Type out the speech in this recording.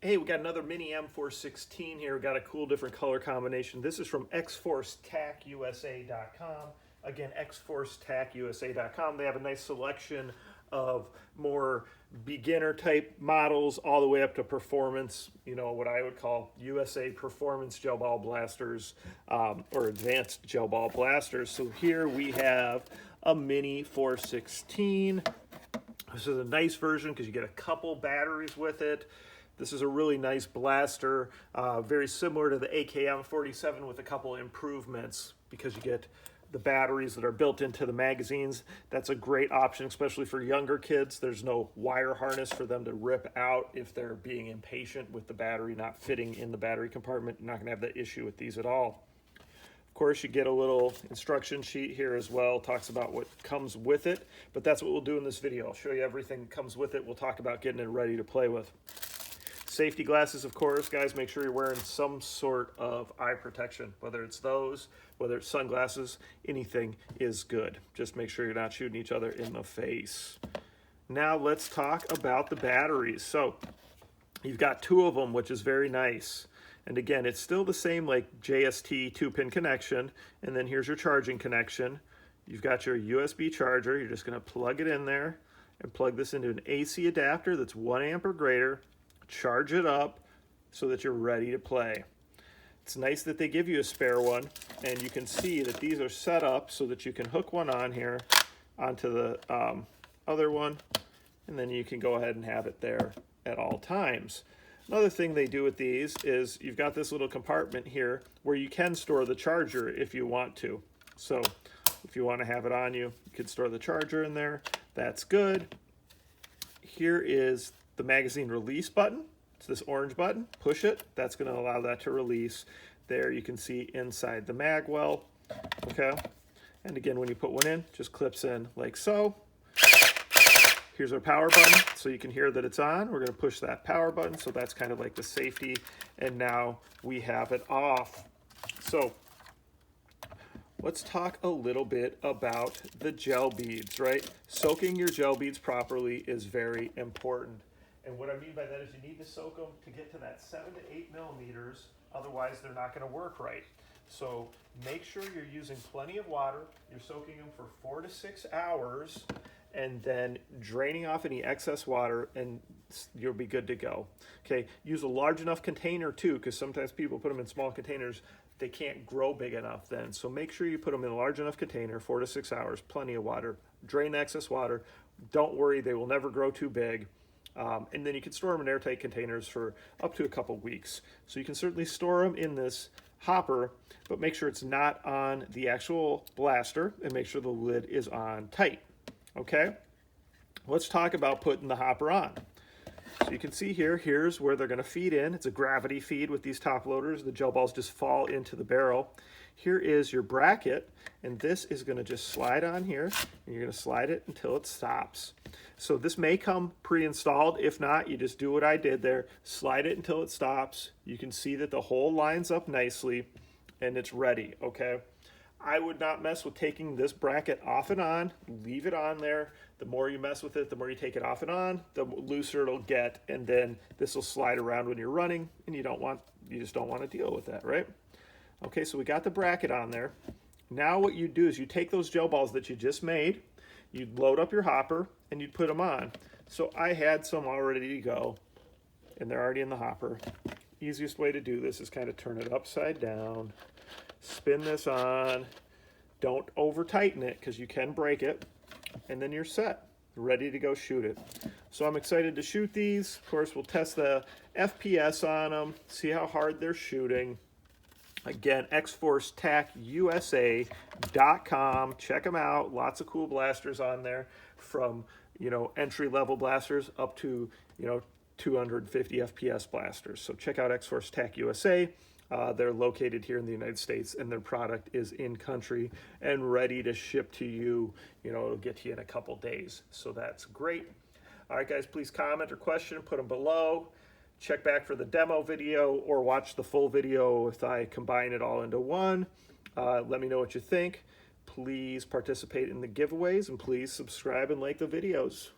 Hey, we got another mini M416 here. We got a cool different color combination. This is from xforcetacusa.com. Again, xforcetacusa.com. They have a nice selection of more beginner type models all the way up to performance, you know, what I would call USA performance gel ball blasters or advanced gel ball blasters. So here we have a mini 416. This is a nice version because you get a couple batteries with it. This is a really nice blaster, very similar to the HK416 with a couple improvements because you get the batteries that are built into the magazines. That's a great option, especially for younger kids. There's no wire harness for them to rip out if they're being impatient with the battery not fitting in the battery compartment. You're not going to have that issue with these at all. Of course, you get a little instruction sheet here as well. Talks about what comes with it, but that's what we'll do in this video. I'll show you everything that comes with it. We'll talk about getting it ready to play with. Safety glasses, of course, guys, make sure you're wearing some sort of eye protection, whether it's those, whether it's sunglasses, anything is good. Just make sure you're not shooting each other in the face. Now let's talk about the batteries. So you've got two of them, which is very nice. And again, it's still the same like JST 2-pin connection, and then here's your charging connection. You've got your USB charger. You're just going to plug it in there and plug this into an AC adapter that's 1 amp or greater. Charge it up so that you're ready to play. It's nice that they give you a spare one, and you can see that these are set up so that you can hook one on here onto the other one, and then you can go ahead and have it there at all times. Another thing they do with these is you've got this little compartment here where you can store the charger if you want to. So if you want to have it on you, you can store the charger in there. That's good. Here is the magazine release button. It's this orange button. Push it. That's going to allow that to release. There you can see inside the mag well. Okay. And again, when you put one in, just clips in like so. Here's our power button, so you can hear that it's on. We're going to push that power button, so that's kind of like the safety. And now we have it off. So let's talk a little bit about the gel beads, right? Soaking your gel beads properly is very important. And what I mean by that is you need to soak them to get to that 7 to 8 millimeters, otherwise they're not going to work right. So make sure you're using plenty of water. You're soaking them for 4 to 6 hours and then draining off any excess water, and you'll be good to go. Okay, use a large enough container too, because sometimes people put them in small containers. They can't grow big enough then. So make sure you put them in a large enough container, 4 to 6 hours, plenty of water. Drain the excess water. Don't worry, they will never grow too big. And then you can store them in airtight containers for up to a couple weeks. So you can certainly store them in this hopper, but make sure it's not on the actual blaster and make sure the lid is on tight. Okay? Let's talk about putting the hopper on. So you can see here, here's where they're going to feed in. It's a gravity feed with these top loaders. The gel balls just fall into the barrel. Here is your bracket, and this is going to just slide on here, and you're going to slide it until it stops. So this may come pre-installed. If not, you just do what I did there. Slide it until it stops. You can see that the hole lines up nicely, and it's ready, okay? I would not mess with taking this bracket off and on. Leave it on there. The more you mess with it, the more you take it off and on, the looser it'll get, and then this will slide around when you're running, and you just don't want to deal with that, right? Okay, so we got the bracket on there. Now what you do is you take those gel balls that you just made, you'd load up your hopper, and you'd put them on. So I had some all ready to go, and they're already in the hopper. Easiest way to do this is kind of turn it upside down, spin this on, don't over tighten it because you can break it, and then you're set, ready to go shoot it. So I'm excited to shoot these. Of course, we'll test the FPS on them, see how hard they're shooting. Again, xforcetacusa.com. Check them out. Lots of cool blasters on there, from entry-level blasters up to 250 FPS blasters. So check out X-Force Tac USA. They're located here in the United States, and their product is in country and ready to ship to you. It'll get to you in a couple days. So that's great. All right, guys, please comment or question, put them below. Check back for the demo video or watch the full video if I combine it all into one. Let me know what you think. Please participate in the giveaways, and please subscribe and like the videos.